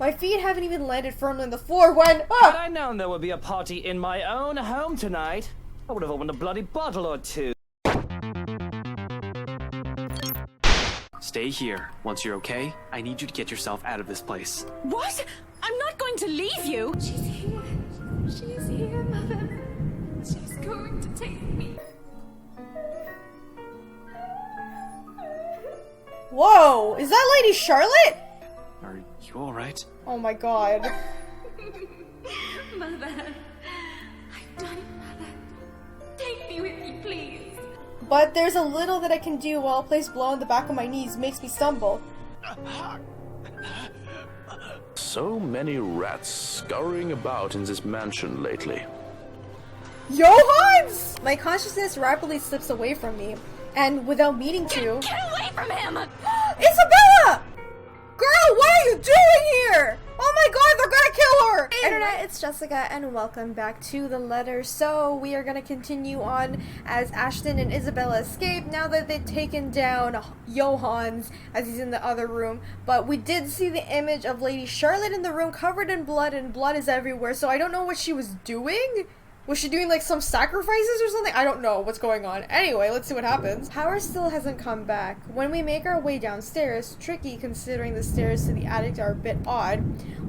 My feet haven't even landed firmly on the floor when— Had I known there would be a party in my own home tonight, I would have opened a bloody bottle or two. Stay here. Once you're okay, I need you to get yourself out of this place. What? I'm not going to leave you! She's here. She's here, Mother. She's going to take me. Whoa! Is that Lady Charlotte? Are you alright? Oh my god. Mother. I've done it, Mother. Take me with you, please. But there's a little that I can do while a place blow on the back of my knees makes me stumble. So many rats scurrying about in this mansion lately. Johans! My consciousness rapidly slips away from me, and without meaning to— Get away from him! Isabella! Girl, what are you doing here? Oh my god, they're gonna kill her! Internet, it's Jessica, and welcome back to The Letter. So, we are gonna continue on as Ashton and Isabella escape now that they've taken down Johans as he's in the other room. But we did see the image of Lady Charlotte in the room covered in blood, and blood is everywhere, so I don't know what she was doing. Was she doing like some sacrifices or something? I don't know what's going on. Anyway, let's see what happens. Power still hasn't come back. When we make our way downstairs, tricky considering the stairs to the attic are a bit odd,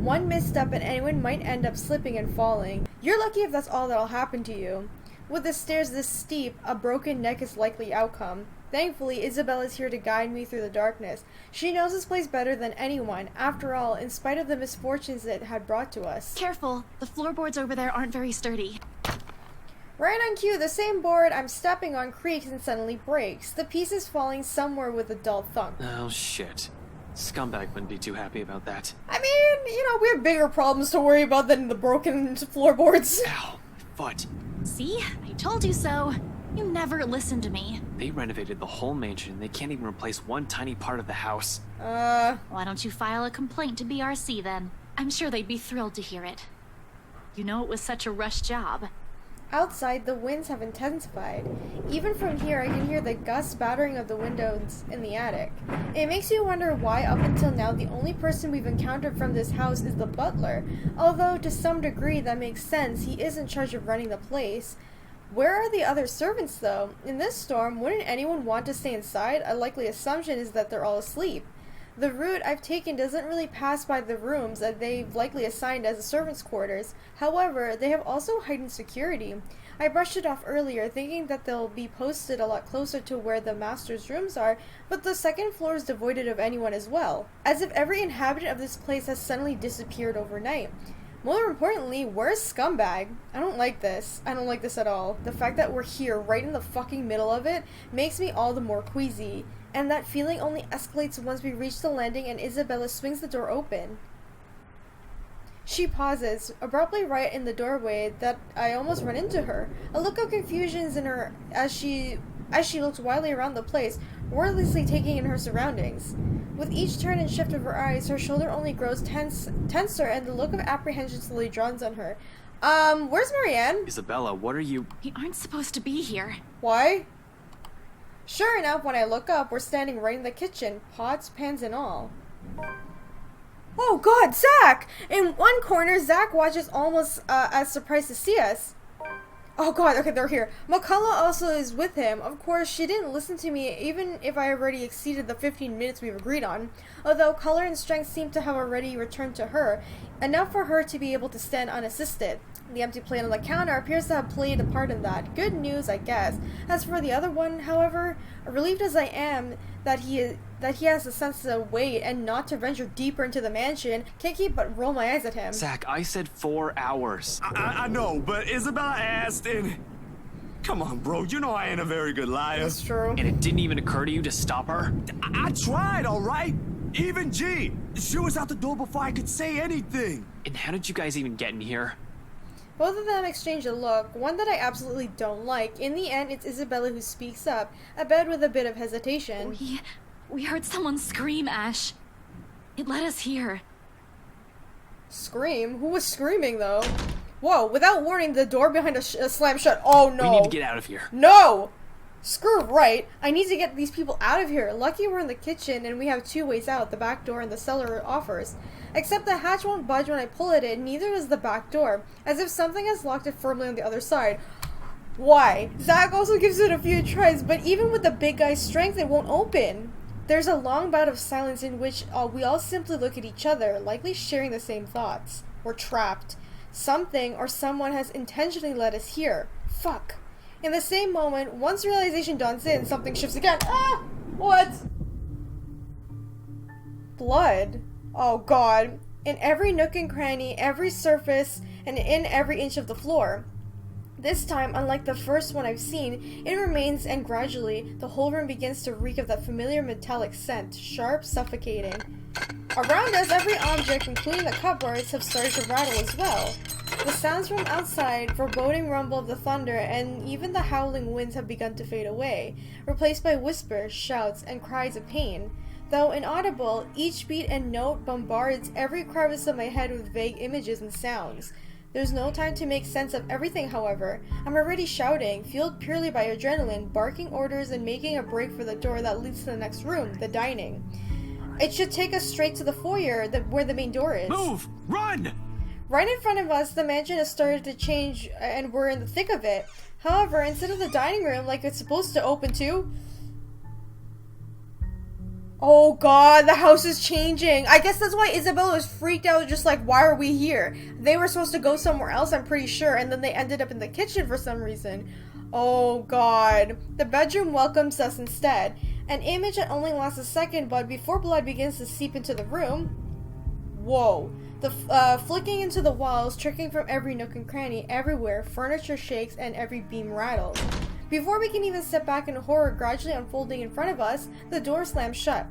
one misstep and anyone might end up slipping and falling. You're lucky if that's all that'll happen to you. With the stairs this steep, a broken neck is likely outcome. Thankfully, Isabella's here to guide me through the darkness. She knows this place better than anyone, after all, in spite of the misfortunes it had brought to us. Careful, the floorboards over there aren't very sturdy. Right on cue, the same board I'm stepping on creaks and suddenly breaks, the pieces falling somewhere with a dull thunk. Oh shit. Scumbag wouldn't be too happy about that. I mean, you know, we have bigger problems to worry about than the broken floorboards. Ow, my foot. See? I told you so. You never listen to me. They renovated the whole mansion. They can't even replace one tiny part of the house. Why don't you file a complaint to BRC then? I'm sure they'd be thrilled to hear it. You know it was such a rushed job. Outside, the winds have intensified. Even from here, I can hear the gusts battering of the windows in the attic. It makes you wonder why, up until now, the only person we've encountered from this house is the butler. Although, to some degree, that makes sense. He is in charge of running the place. Where are the other servants, though? In this storm, wouldn't anyone want to stay inside? A likely assumption is that they're all asleep. The route I've taken doesn't really pass by the rooms that they've likely assigned as the servants' quarters. However, they have also heightened security. I brushed it off earlier, thinking that they'll be posted a lot closer to where the master's rooms are, but the second floor is devoid of anyone as well. As if every inhabitant of this place has suddenly disappeared overnight. More importantly, where's Scumbag? I don't like this. I don't like this at all. The fact that we're here, right in the fucking middle of it, makes me all the more queasy. And that feeling only escalates once we reach the landing and Isabella swings the door open. She pauses, abruptly right in the doorway that I almost run into her. A look of confusion is in her as she looks wildly around the place, wordlessly taking in her surroundings. With each turn and shift of her eyes, her shoulder only grows tenser, and the look of apprehension slowly dawns on her. Where's Marianne? Isabella, what are you— We aren't supposed to be here. Why? Sure enough, when I look up, we're standing right in the kitchen, pots, pans, and all. Oh god, Zach! In one corner, Zach watches almost as surprised to see us. Oh god, okay, they're here. McCullough also is with him. Of course, she didn't listen to me, even if I already exceeded the 15 minutes we've agreed on. Although color and strength seem to have already returned to her, enough for her to be able to stand unassisted. The empty plate on the counter appears to have played a part in that. Good news, I guess. As for the other one, however, relieved as I am that he has the sense to wait and not to venture deeper into the mansion, can't keep but roll my eyes at him. Zach, I said 4 hours. I know, but Isabella asked and... Come on, bro, you know I ain't a very good liar. That's true. And it didn't even occur to you to stop her? I tried, alright? Even G. She was out the door before I could say anything. And how did you guys even get in here? Both of them exchange a look, one that I absolutely don't like. In the end, it's Isabella who speaks up, abed with a bit of hesitation. We heard someone scream, Ash. It led us here. Scream? Who was screaming, though? Whoa, without warning, the door behind us slammed shut. Oh, no. We need to get out of here. No! Screw right, I need to get these people out of here. Lucky we're in the kitchen and we have 2 ways out, the back door and the cellar offers. Except the hatch won't budge when I pull it in, neither does the back door, as if something has locked it firmly on the other side. Why? Zach also gives it a few tries, but even with the big guy's strength, it won't open. There's a long bout of silence in which we all simply look at each other, likely sharing the same thoughts. We're trapped. Something or someone has intentionally led us here. Fuck. In the same moment, once realization dawns in, something shifts again. Ah! What? Blood. Oh god. In every nook and cranny, every surface, and in every inch of the floor. This time, unlike the first one I've seen, it remains, and gradually, the whole room begins to reek of that familiar metallic scent, sharp, suffocating. Around us, every object, including the cupboards, have started to rattle as well. The sounds from outside, foreboding rumble of the thunder, and even the howling winds have begun to fade away, replaced by whispers, shouts, and cries of pain. Though inaudible, each beat and note bombards every crevice of my head with vague images and sounds. There's no time to make sense of everything, however. I'm already shouting, fueled purely by adrenaline, barking orders and making a break for the door that leads to the next room, the dining. It should take us straight to the foyer, where the main door is. Move! Run! Right in front of us, the mansion has started to change, and we're in the thick of it. However, instead of the dining room like it's supposed to open to... Oh god, the house is changing. I guess that's why Isabella was freaked out, just like, why are we here? They were supposed to go somewhere else, I'm pretty sure, and then they ended up in the kitchen for some reason. Oh god. The bedroom welcomes us instead. An image that only lasts a second, but before blood begins to seep into the room... Whoa. The flicking into the walls, tricking from every nook and cranny, everywhere, furniture shakes, and every beam rattles. Before we can even step back in horror gradually unfolding in front of us, the door slams shut.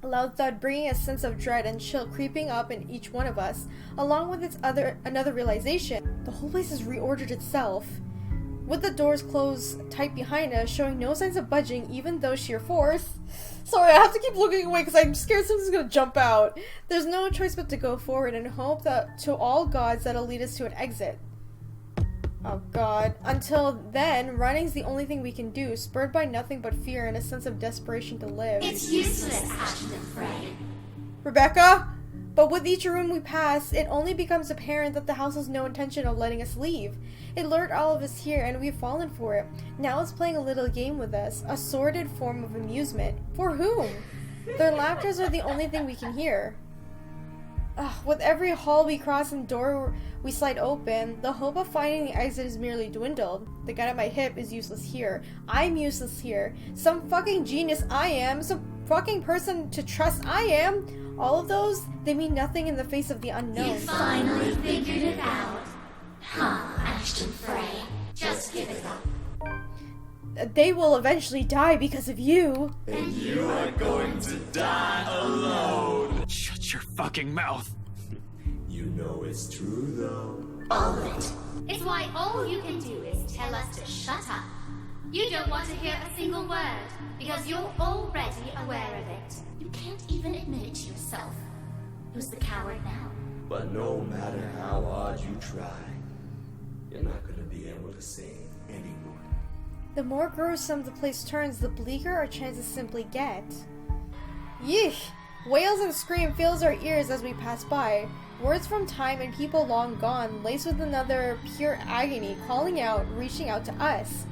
A loud thud bringing a sense of dread and chill creeping up in each one of us, along with another realization. The whole place has reordered itself. With the doors closed tight behind us, showing no signs of budging even though sheer force. Sorry, I have to keep looking away because I'm scared something's gonna jump out. There's no choice but to go forward and hope that to all gods that'll lead us to an exit. Oh god. Until then, running's the only thing we can do, spurred by nothing but fear and a sense of desperation to live. It's useless, Ashton and Frey. Rebecca? But with each room we pass, it only becomes apparent that the house has no intention of letting us leave. It lured all of us here and we've fallen for it. Now it's playing a little game with us, a sordid form of amusement. For whom? Their laughters are the only thing we can hear. With every hall we cross and door we slide open, the hope of finding the exit is merely dwindled. The gun at my hip is useless here. I'm useless here. Some fucking genius I am. Some fucking person to trust I am. All of those, they mean nothing in the face of the unknown. You finally figured it out. Huh, Ashton Frey. Just give it up. They will eventually die because of you. And you are going to die alone. Shut your fucking mouth. You know it's true, though. All of it. It's why all you can do is tell us to shut up. You don't want to hear a single word, because you're already aware of it. You can't even admit it to yourself. Who's the coward now? But no matter how hard you try, you're not gonna be able to say anymore. The more gruesome the place turns, the bleaker our chances simply get. Yeesh! Wails and scream fills our ears as we pass by. Words from time and people long gone, laced with another pure agony, calling out, reaching out to us.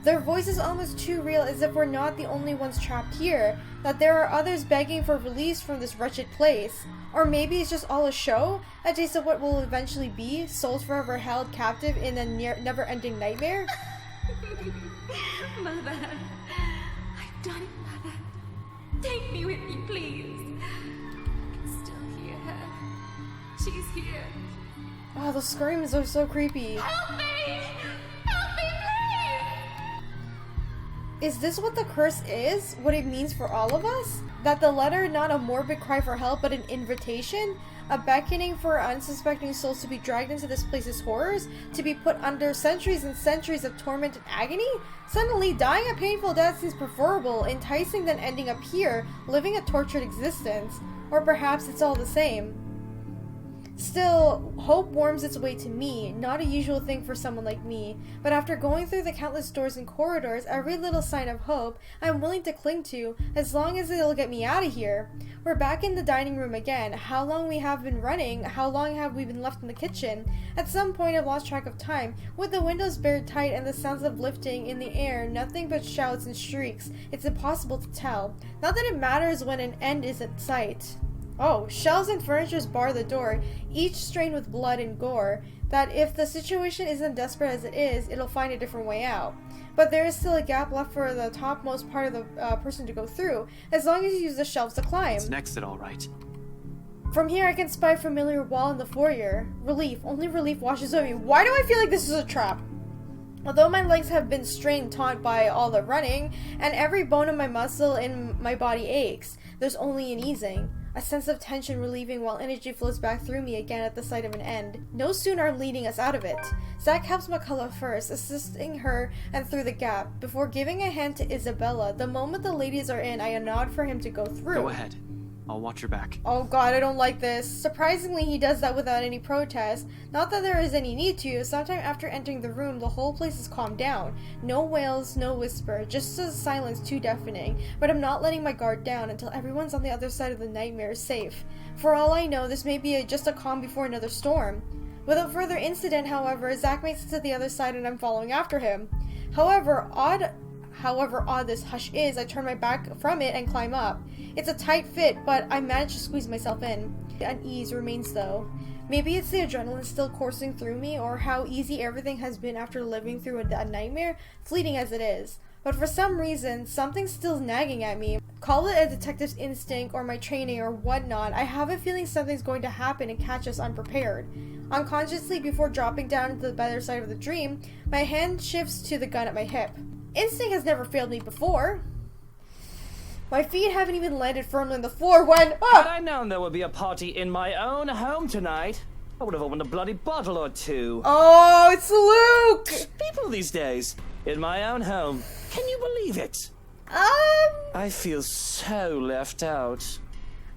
Their voice is almost too real, as if we're not the only ones trapped here, that there are others begging for release from this wretched place. Or maybe it's just all a show, a taste of what will eventually be, souls forever held captive in a never-ending nightmare? Mother, I've done it, Mother. Take me with you, please. I can still hear her. She's here. Oh, the screams are so creepy. Help me! Help me, please! Is this what the curse is? What it means for all of us? That the letter not a morbid cry for help, but an invitation? A beckoning for unsuspecting souls to be dragged into this place's horrors? To be put under centuries and centuries of torment and agony? Suddenly, dying a painful death seems preferable, enticing than ending up here, living a tortured existence. Or perhaps it's all the same. Still, hope warms its way to me, not a usual thing for someone like me, but after going through the countless doors and corridors, every little sign of hope I'm willing to cling to, as long as it'll get me out of here. We're back in the dining room again. How long we have been running? How long have we been left in the kitchen? At some point I've lost track of time. With the windows barred tight and the sounds of lifting in the air, nothing but shouts and shrieks, it's impossible to tell. Not that it matters when an end is in sight. Oh, shelves and furniture bar the door, each stained with blood and gore, that if the situation isn't desperate as it is, it'll find a different way out. But there is still a gap left for the topmost part of the person to go through, as long as you use the shelves to climb. It's next it all right. From here I can spy a familiar wall in the foyer. Relief, only relief washes over me. Why do I feel like this is a trap? Although my legs have been strained taut by all the running, and every bone of my muscle in my body aches, there's only an easing. A sense of tension relieving while energy flows back through me again at the sight of an end. No sooner leading us out of it. Zach helps McCullough first, assisting her and through the gap, before giving a hand to Isabella. The moment the ladies are in, I nod for him to go through. Go ahead. I'll watch your back. Oh god, I don't like this. Surprisingly, he does that without any protest. Not that there is any need to. Sometime after entering the room, the whole place is calmed down. No wails, no whisper, just a silence too deafening. But I'm not letting my guard down until everyone's on the other side of the nightmare safe. For all I know, this may be just a calm before another storm. Without further incident, however, Zach makes it to the other side and I'm following after him. However odd this hush is, I turn my back from it and climb up. It's a tight fit, but I manage to squeeze myself in. The unease remains though. Maybe it's the adrenaline still coursing through me, or how easy everything has been after living through a nightmare, fleeting as it is. But for some reason, something's still nagging at me. Call it a detective's instinct or my training or whatnot, I have a feeling something's going to happen and catch us unprepared. Unconsciously, before dropping down to the better side of the dream, my hand shifts to the gun at my hip. Instinct has never failed me before. My feet haven't even landed firmly on the floor when— Had I known there would be a party in my own home tonight, I would have opened a bloody bottle or two. Oh, it's Luke! People these days, in my own home. Can you believe it? I feel so left out.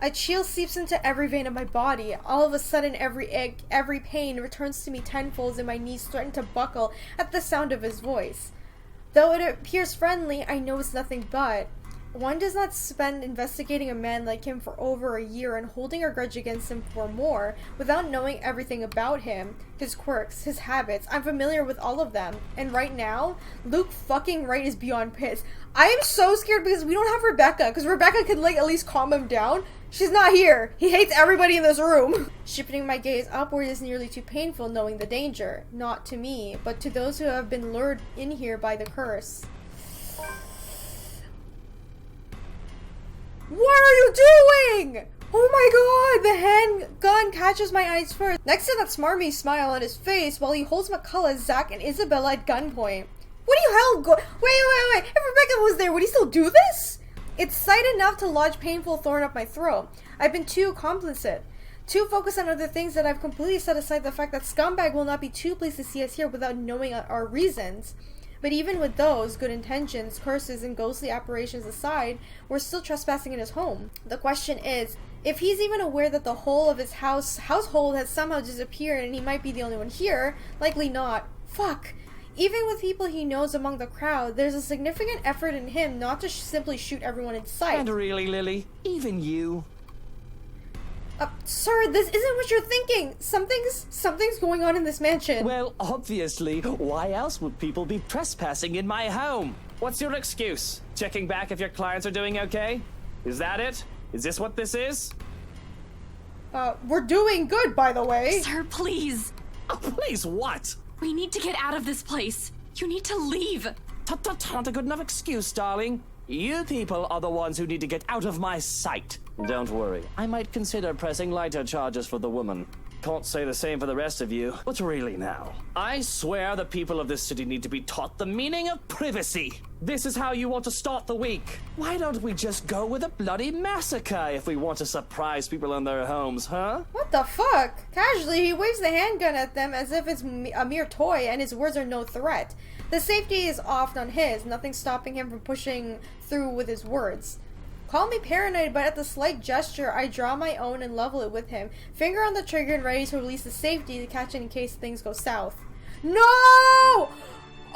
A chill seeps into every vein of my body. All of a sudden, every ache, every pain returns to me tenfold, and my knees threaten to buckle at the sound of his voice. Though it appears friendly, I know it's nothing but. One does not spend investigating a man like him for over a year and holding a grudge against him for more without knowing everything about him, his quirks, his habits. I'm familiar with all of them. And right now, Luke fucking Wright is beyond pissed. I am so scared because we don't have Rebecca, because Rebecca could like at least calm him down. She's not here. He hates everybody in this room. Shifting my gaze upward is nearly too painful, knowing the danger. Not to me, but to those who have been lured in here by the curse. What are you doing? Oh my god, the handgun catches my eyes first. Next to that smarmy smile on his face while he holds McCullough, Zach, and Isabella at gunpoint. What do you hell go— Wait. If Rebecca was there, would he still do this? It's sight enough to lodge painful thorn up my throat. I've been too complicit. Too focused on other things that I've completely set aside the fact that Scumbag will not be too pleased to see us here without knowing our reasons. But even with those good intentions, curses, and ghostly apparitions aside, we're still trespassing in his home. The question is, if he's even aware that the whole of his household has somehow disappeared and he might be the only one here, likely not. Fuck. Even with people he knows among the crowd, there's a significant effort in him not to simply shoot everyone in sight. And really, Lily, even you. Sir, this isn't what you're thinking. Something's going on in this mansion. Well, obviously. Why else would people be trespassing in my home? What's your excuse? Checking back if your clients are doing okay? Is that it? Is this what this is? We're doing good, by the way. Sir, please. Oh, please what? We need to get out of this place. You need to leave. Not a good enough excuse, darling. You people are the ones who need to get out of my sight. Don't worry, I might consider pressing lighter charges for the woman. Can't say the same for the rest of you. But really now, I swear the people of this city need to be taught the meaning of privacy. This is how you want to start the week. Why don't we just go with a bloody massacre if we want to surprise people in their homes, huh? What the fuck? Casually, he waves the handgun at them as if it's a mere toy and his words are no threat. The safety is off on his, nothing stopping him from pushing through with his words. Call me paranoid, but at the slight gesture, I draw my own and level it with him. Finger on the trigger and ready to release the safety to catch it in case things go south. No!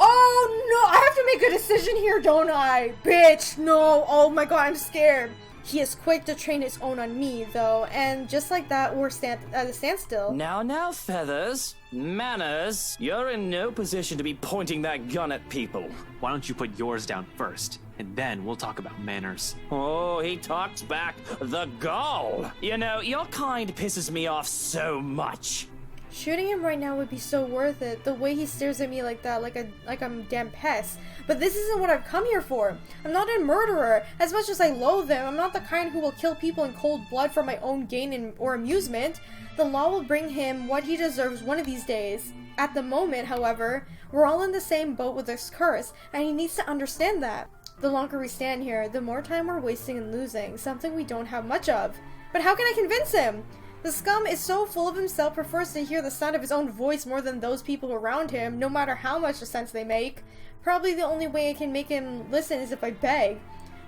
Oh no! I have to make a decision here, don't I? Bitch, no! Oh my god, I'm scared. He is quick to train his own on me, though, and just like that, we're at a standstill. Now, Feathers. Manners. You're in no position to be pointing that gun at people. Why don't you put yours down first, and then we'll talk about manners. Oh, he talks back. The gall. You know, your kind pisses me off so much. Shooting him right now would be so worth it, the way he stares at me like that, like I'm a damn pest. But this isn't what I've come here for. I'm not a murderer. As much as I loathe him, I'm not the kind who will kill people in cold blood for my own gain or amusement. The law will bring him what he deserves one of these days. At the moment, however, we're all in the same boat with this curse, and he needs to understand that. The longer we stand here, the more time we're wasting and losing, something we don't have much of. But how can I convince him? The scum is so full of himself, prefers to hear the sound of his own voice more than those people around him, no matter how much sense they make. Probably the only way I can make him listen is if I beg.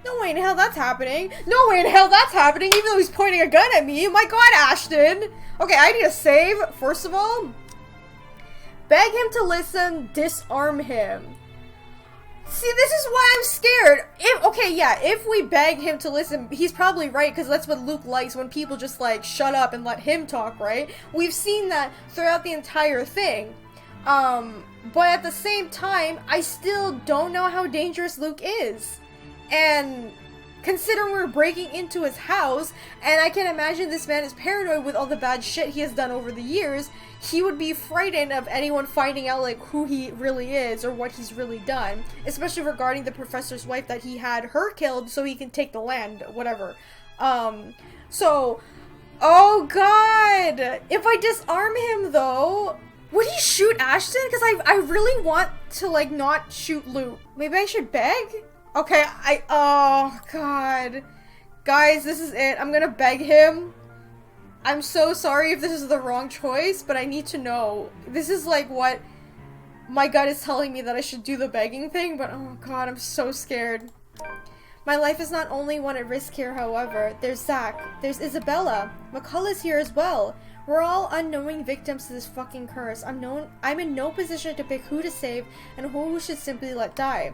No way in hell that's happening. No way in hell that's happening, even though he's pointing a gun at me. My god, Ashton. Okay, I need a save. First of all, beg him to listen, disarm him. See, this is why I'm scared. If we beg him to listen, he's probably right, because that's what Luke likes, when people just, like, shut up and let him talk, right? We've seen that throughout the entire thing. But at the same time, I still don't know how dangerous Luke is. And considering we're breaking into his house, and I can imagine this man is paranoid with all the bad shit he has done over the years, he would be frightened of anyone finding out, like, who he really is or what he's really done. Especially regarding the professor's wife, that he had her killed so he can take the land, whatever. Oh god! If I disarm him, though, would he shoot Ashton? Because I really want to, like, not shoot Luke. Maybe I should beg? Okay, oh god. Guys, this is it. I'm gonna beg him. I'm so sorry if this is the wrong choice, but I need to know. This is like what my gut is telling me, that I should do the begging thing, but oh god, I'm so scared. My life is not only one at risk here, however. There's Zach. There's Isabella. McCullough's here as well. We're all unknowing victims to this fucking curse. I'm in no position to pick who to save and who we should simply let die.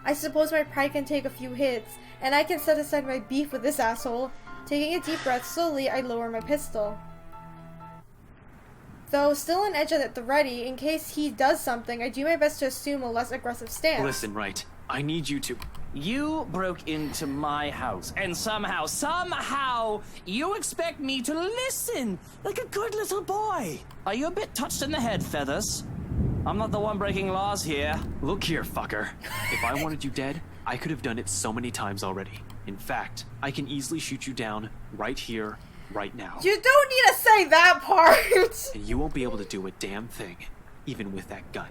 I suppose my pride can take a few hits, and I can set aside my beef with this asshole. Taking a deep breath slowly, I lower my pistol. Though still on edge at the ready, in case he does something, I do my best to assume a less aggressive stance. Listen, right. I need you to... You broke into my house, and somehow, you expect me to listen like a good little boy. Are you a bit touched in the head, Feathers? I'm not the one breaking laws here. Look here, fucker. If I wanted you dead, I could have done it so many times already. In fact, I can easily shoot you down right here, right now. You don't need to say that part! And you won't be able to do a damn thing, even with that gun.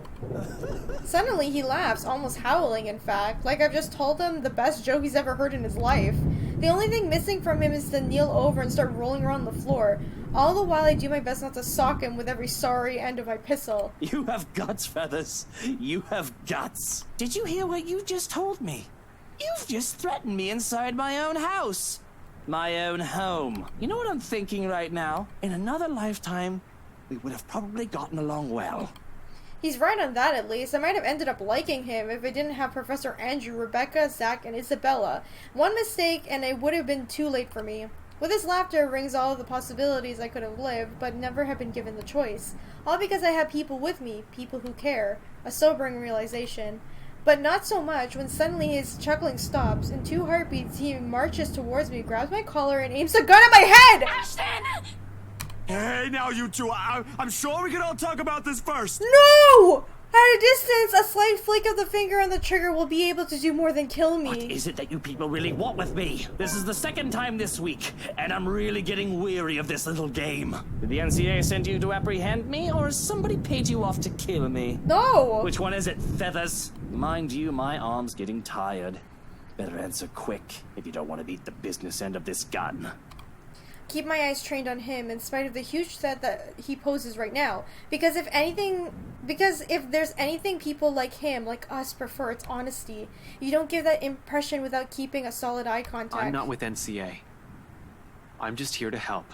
Suddenly he laughs, almost howling in fact, like I've just told him the best joke he's ever heard in his life. The only thing missing from him is to kneel over and start rolling around the floor. All the while I do my best not to sock him with every sorry end of my pistol. You have guts, Feathers. You have guts. Did you hear what you just told me? You've just threatened me inside my own house. My own home. You know what I'm thinking right now? In another lifetime, we would have probably gotten along well. He's right on that, at least. I might have ended up liking him if I didn't have Professor Andrew, Rebecca, Zach, and Isabella. One mistake, and it would have been too late for me. With his laughter rings all of the possibilities I could have lived, but never have been given the choice. All because I have people with me, people who care. A sobering realization. But not so much when suddenly his chuckling stops. In 2 heartbeats, he marches towards me, grabs my collar, and aims a gun at my head! Ashton! Hey, now you two, I'm sure we can all talk about this first. No! At a distance, a slight flick of the finger on the trigger will be able to do more than kill me. What is it that you people really want with me? This is the 2nd time this week, and I'm really getting weary of this little game. Did the NCA send you to apprehend me, or has somebody paid you off to kill me? No! Which one is it, Feathers? Mind you, my arm's getting tired. Better answer quick, if you don't want to beat the business end of this gun. keep my eyes trained on him in spite of the huge threat that he poses right now. Because if there's anything people like him, like us, prefer, it's honesty. You don't give that impression without keeping a solid eye contact. I'm not with NCA. I'm just here to help.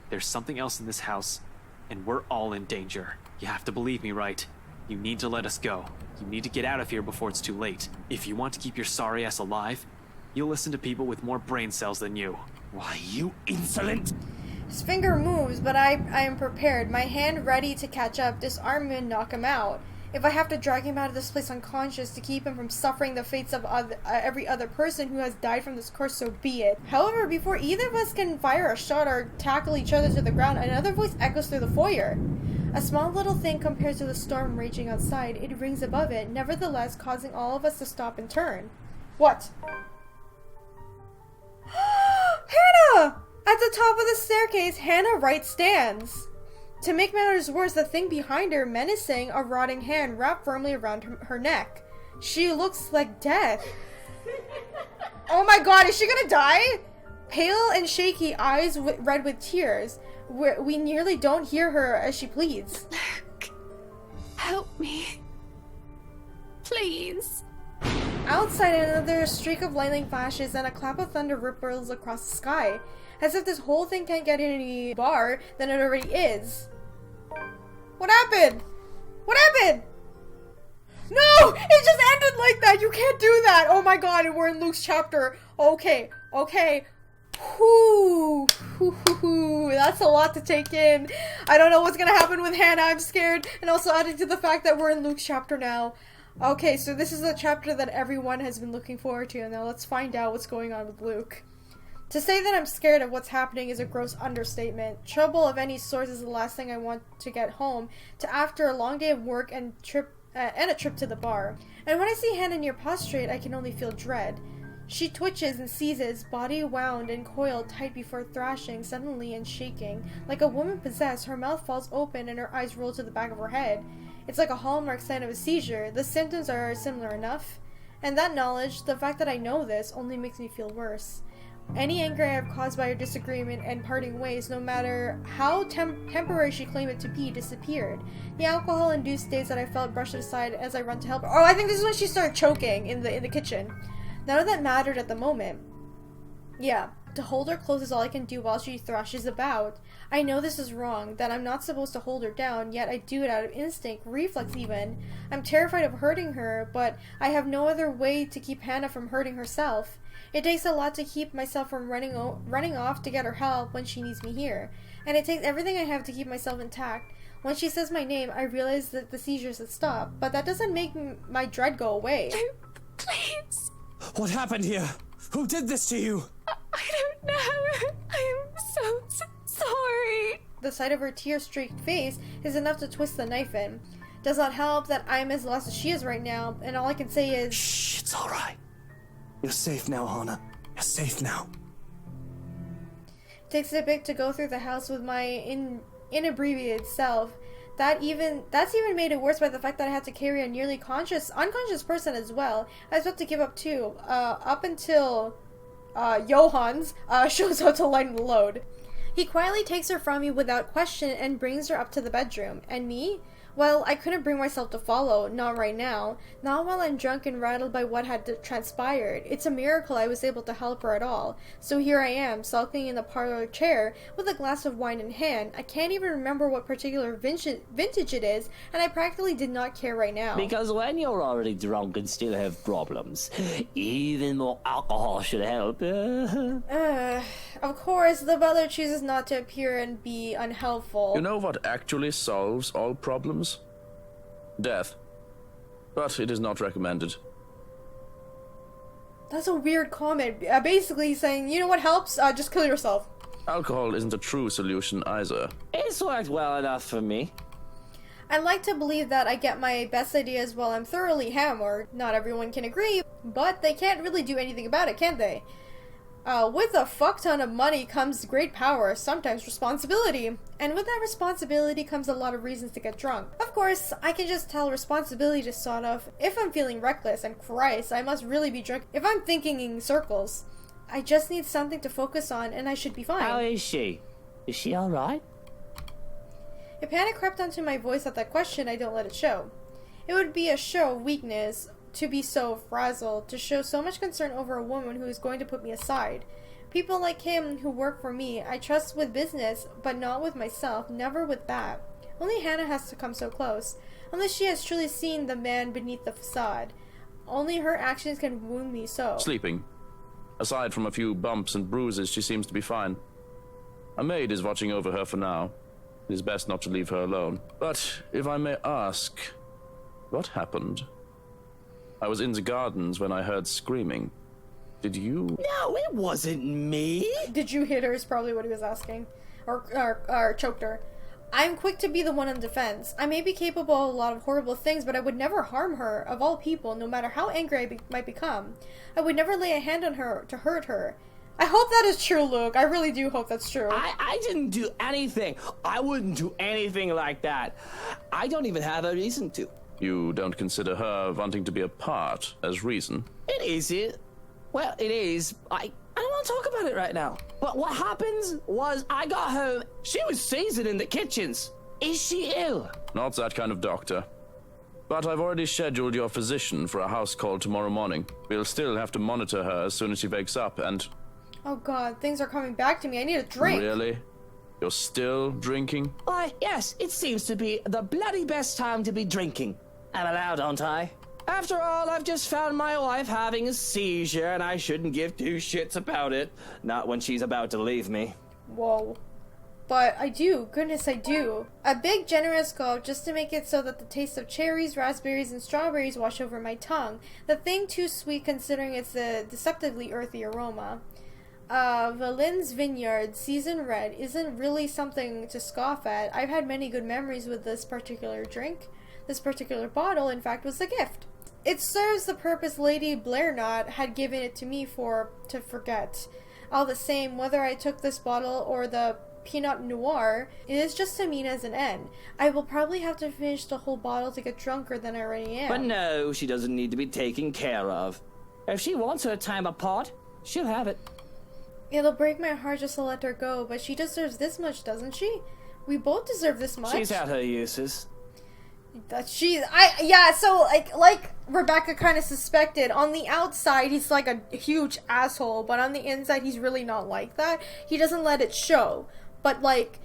There's something else in this house, and we're all in danger. You have to believe me, right? You need to let us go. You need to get out of here before it's too late. If you want to keep your sorry ass alive, you'll listen to people with more brain cells than you. Why, you insolent! His finger moves, but I am prepared, my hand ready to catch up, disarm him, and knock him out. If I have to drag him out of this place unconscious to keep him from suffering the fates of every other person who has died from this curse, so be it. However, before either of us can fire a shot or tackle each other to the ground, another voice echoes through the foyer. A small little thing compared to the storm raging outside, it rings above it, nevertheless causing all of us to stop and turn. What? Hannah! At the top of the staircase, Hannah Wright stands. To make matters worse, the thing behind her, menacing, a rotting hand wrapped firmly around her neck. She looks like death. Oh my god, is she gonna die? Pale and shaky, eyes red with tears. We nearly don't hear her as she pleads. Help me. Please. Outside, another streak of lightning flashes and a clap of thunder ripples across the sky. As if this whole thing can't get any bar than it already is. What happened? What happened? No! It just ended like that! You can't do that! Oh my god, and we're in Luke's chapter. Okay. Whew. That's a lot to take in. I don't know what's gonna happen with Hannah, I'm scared. And also adding to the fact that we're in Luke's chapter now. Okay, so this is the chapter that everyone has been looking forward to. Now let's find out what's going on with Luke. To say that I'm scared of what's happening is a gross understatement. Trouble of any sort is the last thing I want to get home to after a long day of work and a trip to the bar. And when I see Hannah near prostrate, I can only feel dread. She twitches and seizes, body wound and coiled tight before thrashing suddenly and shaking. Like a woman possessed, her mouth falls open and her eyes roll to the back of her head. It's like a hallmark sign of a seizure. The symptoms are similar enough. And that knowledge, the fact that I know this, only makes me feel worse. Any anger I have caused by our disagreement and parting ways, no matter how temporary she claimed it to be, disappeared. The alcohol-induced days that I felt brushed aside as I run to help her. Oh, I think this is when she started choking in the kitchen. None of that mattered at the moment. Yeah, to hold her close is all I can do while she thrashes about. I know this is wrong, that I'm not supposed to hold her down, yet I do it out of instinct, reflex even. I'm terrified of hurting her, but I have no other way to keep Hannah from hurting herself. It takes a lot to keep myself from running off to get her help when she needs me here. And it takes everything I have to keep myself intact. When she says my name, I realize that the seizures have stopped, but that doesn't make my dread go away. Please. What happened here? Who did this to you? I don't know. I am so sorry. The sight of her tear-streaked face is enough to twist the knife in. Does not help that I'm as lost as she is right now, and all I can say is... Shh, it's alright. You're safe now, Hannah. You're safe now. Takes a bit to go through the house with my inebriated self. That's even made it worse by the fact that I had to carry a nearly unconscious person as well. I was about to give up too, up until Johans shows up to lighten the load. He quietly takes her from me without question and brings her up to the bedroom. And me? Well, I couldn't bring myself to follow, not right now. Not while I'm drunk and rattled by what had transpired. It's a miracle I was able to help her at all. So here I am, sulking in the parlor chair, with a glass of wine in hand. I can't even remember what particular vintage it is, and I practically did not care right now. Because when you're already drunk and still have problems, even more alcohol should help. Of course, the butler chooses not to appear and be unhelpful. You know what actually solves all problems? Death. But it is not recommended. That's a weird comment. Basically saying, you know what helps? Just kill yourself. Alcohol isn't a true solution either. It's worked well enough for me. I like to believe that I get my best ideas while I'm thoroughly hammered. Not everyone can agree, but they can't really do anything about it, can they? With a fuck ton of money comes great power, sometimes responsibility. And with that responsibility comes a lot of reasons to get drunk. Of course, I can just tell responsibility to sort of, if I'm feeling reckless, and Christ, I must really be drunk if I'm thinking in circles. I just need something to focus on, and I should be fine. How is she? Is she alright? If Hannah crept onto my voice at that question, I don't let it show. It would be a show of weakness to be so frazzled, to show so much concern over a woman who is going to put me aside. People like him who work for me, I trust with business, but not with myself, never with that. Only Hannah has to come so close, unless she has truly seen the man beneath the facade. Only her actions can wound me so. Sleeping. Aside from a few bumps and bruises, she seems to be fine. A maid is watching over her for now. It is best not to leave her alone. But, if I may ask, what happened? I was in the gardens when I heard screaming. Did you... No, it wasn't me. Did you hit her is probably what he was asking. Or choked her. I'm quick to be the one on defense. I may be capable of a lot of horrible things, but I would never harm her, of all people, no matter how angry I might become. I would never lay a hand on her to hurt her. I hope that is true, Luke. I really do hope that's true. I didn't do anything. I wouldn't do anything like that. I don't even have a reason to. You don't consider her wanting to be a part as reason? It is. Well, it is. I don't want to talk about it right now. But what happens was I got home. She was seasoned in the kitchens. Is she ill? Not that kind of doctor. But I've already scheduled your physician for a house call tomorrow morning. We'll still have to monitor her as soon as she wakes up and... Oh god, things are coming back to me. I need a drink. Really? You're still drinking? Why, yes, it seems to be the bloody best time to be drinking. I'm allowed, aren't I? After all, I've just found my wife having a seizure, and I shouldn't give two shits about it. Not when she's about to leave me. Whoa. But I do. Goodness, I do. A big, generous gulp just to make it so that the taste of cherries, raspberries, and strawberries wash over my tongue. The thing too sweet considering it's a deceptively earthy aroma. Valin's Vineyard Seasoned Red isn't really something to scoff at. I've had many good memories with this particular drink. This particular bottle, in fact, was a gift. It serves the purpose Lady Blairnot had given it to me to forget. All the same, whether I took this bottle or the Pinot Noir, it is just to mean as an end. I will probably have to finish the whole bottle to get drunker than I already am. But no, she doesn't need to be taken care of. If she wants her time apart, she'll have it. It'll break my heart just to let her go, but she deserves this much, doesn't she? We both deserve this much. She's had her uses. So like Rebecca kind of suspected, on the outside he's like a huge asshole, but on the inside he's really not like that. He doesn't let it show. But like,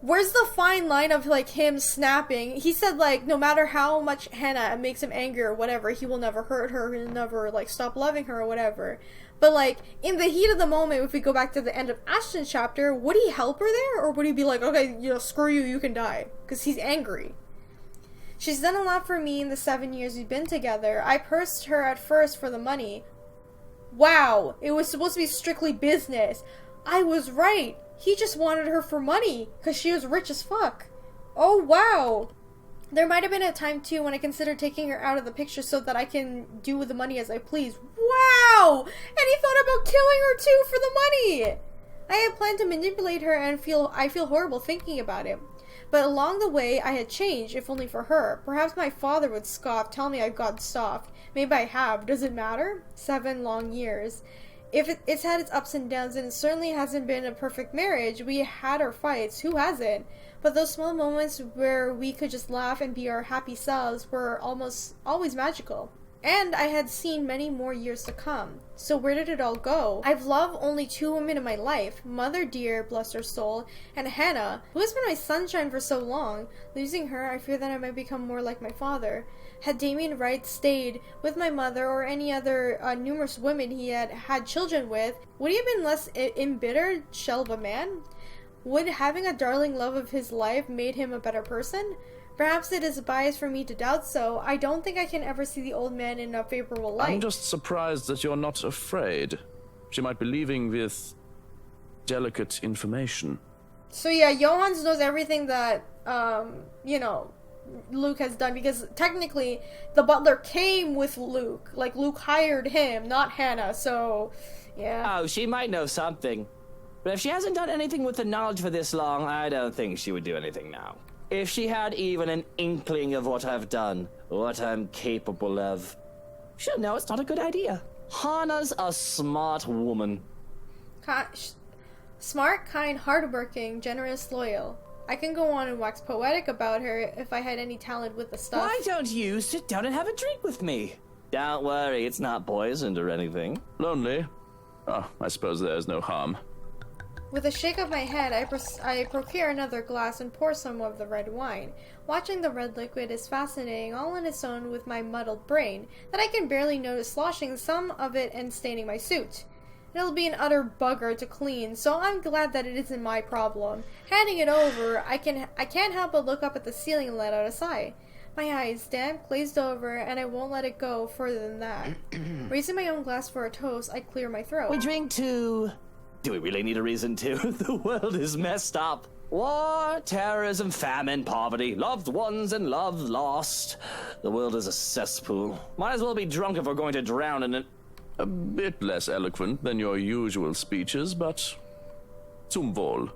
where's the fine line of like him snapping? He said like no matter how much Hannah makes him angry or whatever, he will never hurt her, he'll never like stop loving her or whatever. But like in the heat of the moment, if we go back to the end of Ashton's chapter, would he help her there, or would he be like, okay, screw you, you can die, because he's angry? She's done a lot for me in the 7 years we've been together. I pursed her at first for the money. Wow, it was supposed to be strictly business. I was right. He just wanted her for money, because she was rich as fuck. Oh, wow. There might have been a time, too, when I considered taking her out of the picture so that I can do with the money as I please. Wow! And he thought about killing her, too, for the money! I had planned to manipulate her, and I feel horrible thinking about it. But along the way, I had changed, if only for her. Perhaps my father would scoff, tell me I've gotten soft. Maybe I have. Does it matter? 7 long years. If it's had its ups and downs, and it certainly hasn't been a perfect marriage. We had our fights. Who hasn't? But those small moments where we could just laugh and be our happy selves were almost always magical. And I had seen many more years to come. So where did it all go? I've loved only 2 women in my life. Mother dear, bless her soul, and Hannah, who has been my sunshine for so long. Losing her, I fear that I might become more like my father. Had Damien Wright stayed with my mother or any other numerous women he had had children with, would he have been less embittered shell of a man? Would having a darling love of his life made him a better person? Perhaps it is a bias for me to doubt so. I don't think I can ever see the old man in a favorable light. I'm just surprised that you're not afraid. She might be leaving with delicate information. So yeah, Johannes knows everything that, Luke has done, because technically the butler came with Luke. Like, Luke hired him, not Hannah, so, yeah. Oh, she might know something. But if she hasn't done anything with the knowledge for this long, I don't think she would do anything now. If she had even an inkling of what I've done, what I'm capable of, she'll know it's not a good idea. Hannah's a smart woman. Smart, kind, hardworking, generous, loyal. I can go on and wax poetic about her if I had any talent with the stuff. Why don't you sit down and have a drink with me? Don't worry, it's not poisoned or anything. Lonely? Oh, I suppose there's no harm. With a shake of my head, I procure another glass and pour some of the red wine. Watching the red liquid is fascinating all on its own with my muddled brain, that I can barely notice sloshing some of it and staining my suit. It'll be an utter bugger to clean, so I'm glad that it isn't my problem. Handing it over, I can't help but look up at the ceiling and let out a sigh. My eyes damp, glazed over, and I won't let it go further than that. Raising my own glass for a toast, I clear my throat. We drink to... Do we really need a reason to? The world is messed up. War, terrorism, famine, poverty, loved ones and love lost. The world is a cesspool. Might as well be drunk if we're going to drown in it. A bit less eloquent than your usual speeches, but zum Wohl.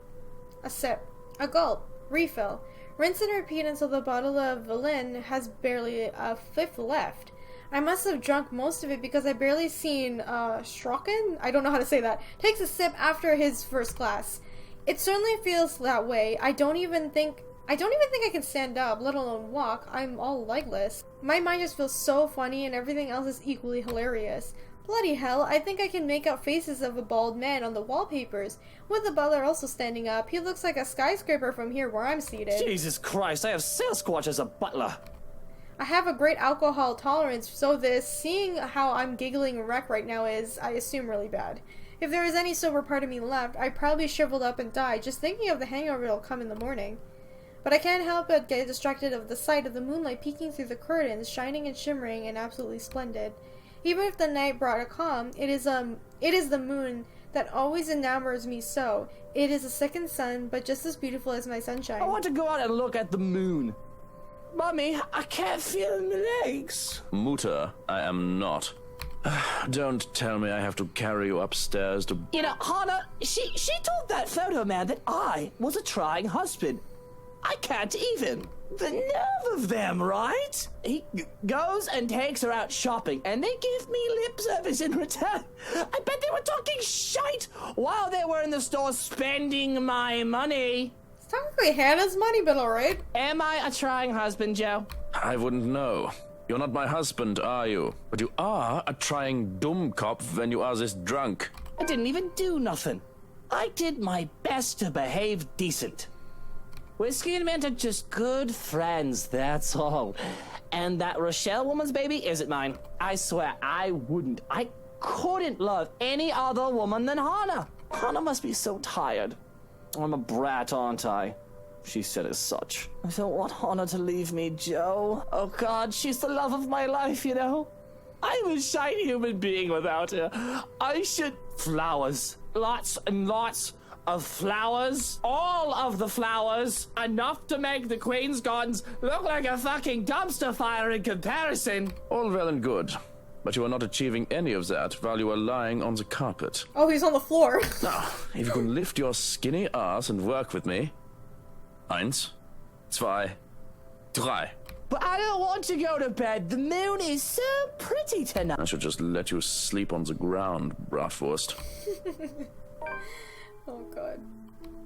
A sip, a gulp, refill. Rinse and repeat until the bottle of Velin has barely a fifth left. I must have drunk most of it because I barely seen Drunken, I don't know how to say that, takes a sip after his first glass. It certainly feels that way. I don't even think I can stand up, let alone walk. I'm all legless. My mind just feels so funny and everything else is equally hilarious. Bloody hell, I think I can make out faces of a bald man on the wallpapers. With the butler also standing up, he looks like a skyscraper from here where I'm seated. Jesus Christ, I have Sasquatch as a butler. I have a great alcohol tolerance, so seeing how I'm giggling a wreck right now is, I assume, really bad. If there is any sober part of me left, I'd probably shriveled up and die just thinking of the hangover that'll come in the morning. But I can't help but get distracted of the sight of the moonlight peeking through the curtains, shining and shimmering and absolutely splendid. Even if the night brought a calm, it is the moon that always enamors me so. It is a second sun, but just as beautiful as my sunshine. I want to go out and look at the moon. Mommy, I can't feel my legs. Mutter, I am not. Don't tell me I have to carry you upstairs to... You know, Hannah, she told that photo man that I was a trying husband. I can't even. The nerve of them, right? He goes and takes her out shopping, and they give me lip service in return. I bet they were talking shite while they were in the store spending my money. It's technically Hannah's money, but alright. Am I a trying husband, Joe? I wouldn't know. You're not my husband, are you? But you are a trying Dummkopf when you are this drunk. I didn't even do nothing. I did my best to behave decent. Whiskey and Mint are just good friends, that's all. And that Rochelle woman's baby isn't mine. I swear, I couldn't love any other woman than Hannah. Hannah must be so tired. I'm a brat, aren't I? She said as such. I don't want Hannah to leave me, Joe. Oh God, she's the love of my life, you know? I'm a shy human being without her. I should... Flowers. Lots and lots of flowers. All of the flowers. Enough to make the Queen's Gardens look like a fucking dumpster fire in comparison. All well and good. But you are not achieving any of that while you are lying on the carpet. Oh, he's on the floor. Now, if you can lift your skinny ass and work with me. 1, 2, 3. But I don't want to go to bed. The moon is so pretty tonight. I should just let you sleep on the ground, Bratwurst. Oh God.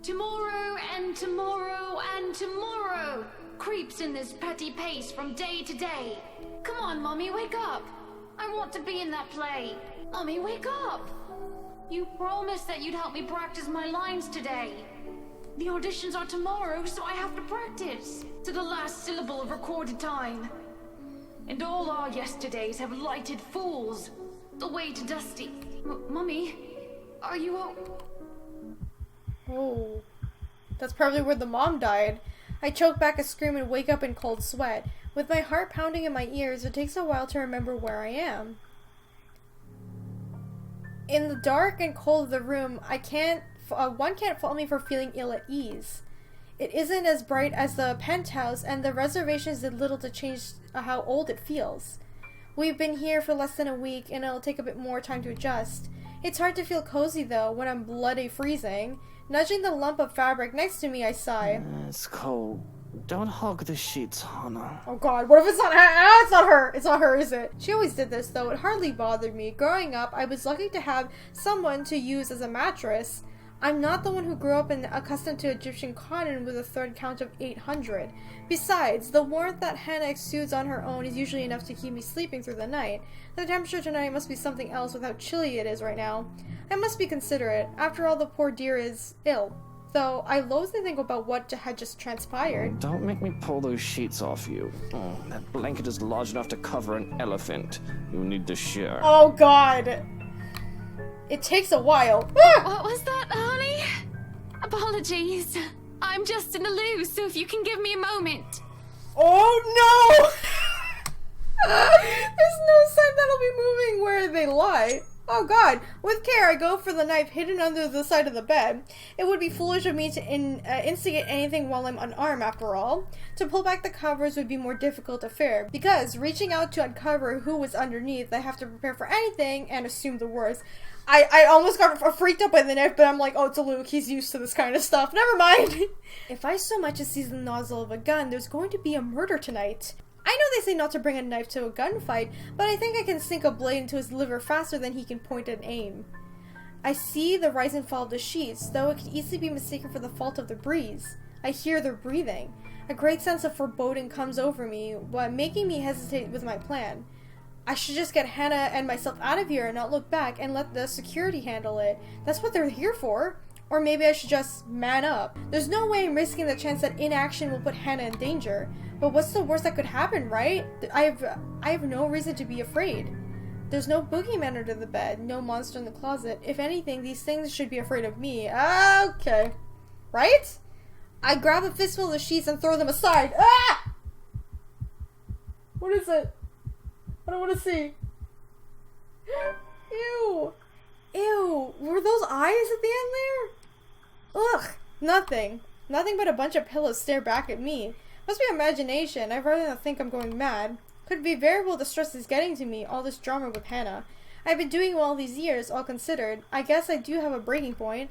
Tomorrow and tomorrow and tomorrow creeps in this petty pace from day to day. Come on, Mommy, wake up. I want to be in that play. Mommy, wake up. You promised that you'd help me practice my lines today. The auditions are tomorrow, so I have to practice to the last syllable of recorded time. And all our yesterdays have lighted fools the way to Dusty. Mummy, are you Oh. That's probably where the mom died. I choke back a scream and wake up in cold sweat. With my heart pounding in my ears, it takes a while to remember where I am. In the dark and cold of the room, one can't fault me for feeling ill at ease. It isn't as bright as the penthouse, and the reservations did little to change how old it feels. We've been here for less than a week, and it'll take a bit more time to adjust. It's hard to feel cozy, though, when I'm bloody freezing. Nudging the lump of fabric next to me, I sigh. It's cold. Don't hog the sheets, Hannah. Oh god, what if it's not her? Ah, it's not her! It's not her, is it? She always did this though, it hardly bothered me. Growing up, I was lucky to have someone to use as a mattress. I'm not the one who grew up and accustomed to Egyptian cotton with a thread count of 800. Besides, the warmth that Hannah exudes on her own is usually enough to keep me sleeping through the night. The temperature tonight must be something else with how chilly it is right now. I must be considerate. After all, the poor dear is ill. Though I loathe to think about what had just transpired. Don't make me pull those sheets off you. Oh, that blanket is large enough to cover an elephant. You need to share. Oh god! It takes a while. What was that, honey? Apologies. I'm just in the loo, so if you can give me a moment. Oh no! There's no sign that'll be moving where they lie. Oh god. With care, I go for the knife hidden under the side of the bed. It would be foolish of me to instigate anything while I'm unarmed, after all. To pull back the covers would be more difficult affair, because reaching out to uncover who was underneath, I have to prepare for anything and assume the worst. I almost got freaked out by the knife, but I'm like, oh, it's a Luke, he's used to this kind of stuff. Never mind. If I so much as seize the nozzle of a gun, there's going to be a murder tonight. I know they say not to bring a knife to a gunfight, but I think I can sink a blade into his liver faster than he can point and aim. I see the rise and fall of the sheets, though it could easily be mistaken for the fault of the breeze. I hear their breathing. A great sense of foreboding comes over me, while making me hesitate with my plan. I should just get Hannah and myself out of here and not look back and let the security handle it. That's what they're here for. Or maybe I should just man up. There's no way I'm risking the chance that inaction will put Hannah in danger. But what's the worst that could happen, right? I have no reason to be afraid. There's no boogeyman under the bed, no monster in the closet. If anything, these things should be afraid of me. Okay. Right? I grab a fistful of the sheets and throw them aside. Ah! What is it? I don't want to see. Ew. Ew. Were those eyes at the end there? Ugh. Nothing. Nothing but a bunch of pillows stare back at me. Must be imagination. I'd rather not think I'm going mad. Could be variable the stress is getting to me, all this drama with Hannah. I've been doing well these years, all considered. I guess I do have a breaking point.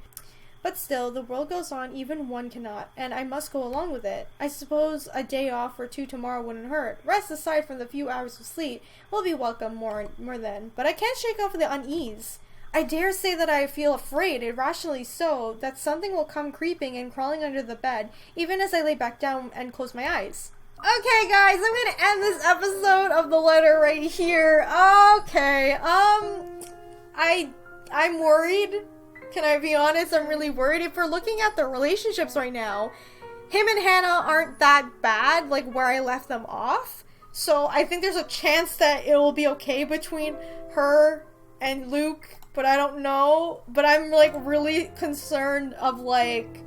But still, the world goes on, even one cannot, and I must go along with it. I suppose a day off or two tomorrow wouldn't hurt. Rest aside from the few hours of sleep will be welcome more then. But I can't shake off the unease. I dare say that I feel afraid, irrationally so, that something will come creeping and crawling under the bed, even as I lay back down and close my eyes. Okay, guys, I'm gonna end this episode of the letter right here. Okay, I'm worried. Can I be honest? I'm really worried. If we're looking at the relationships right now, him and Hannah aren't that bad, like where I left them off. So I think there's a chance that it will be okay between her and Luke, but I don't know. But I'm like really concerned of like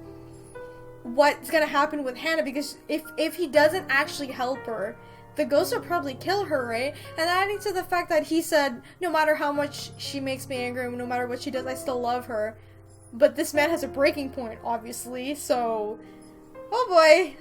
what's gonna happen with Hannah, because if he doesn't actually help her, the ghost will probably kill her, right? And adding to the fact that he said, no matter how much she makes me angry, no matter what she does, I still love her. But this man has a breaking point, obviously, so... Oh boy,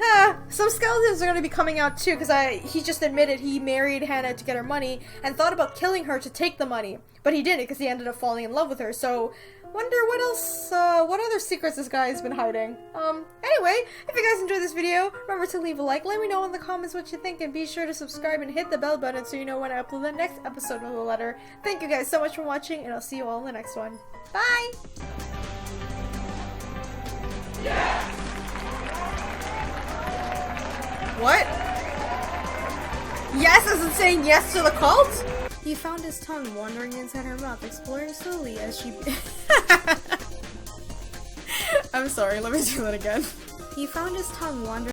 some skeletons are going to be coming out too, because he just admitted he married Hannah to get her money, and thought about killing her to take the money. But he didn't, because he ended up falling in love with her, so... Wonder what else, what other secrets this guy has been hiding. Anyway, if you guys enjoyed this video, remember to leave a like, let me know in the comments what you think, and be sure to subscribe and hit the bell button so you know when I upload the next episode of The Letter. Thank you guys so much for watching, and I'll see you all in the next one. Bye! Yeah! What? Yes isn't saying yes to the cult? He found his tongue wandering inside her mouth, exploring slowly as she... I'm sorry, let me do that again. He found his tongue wandering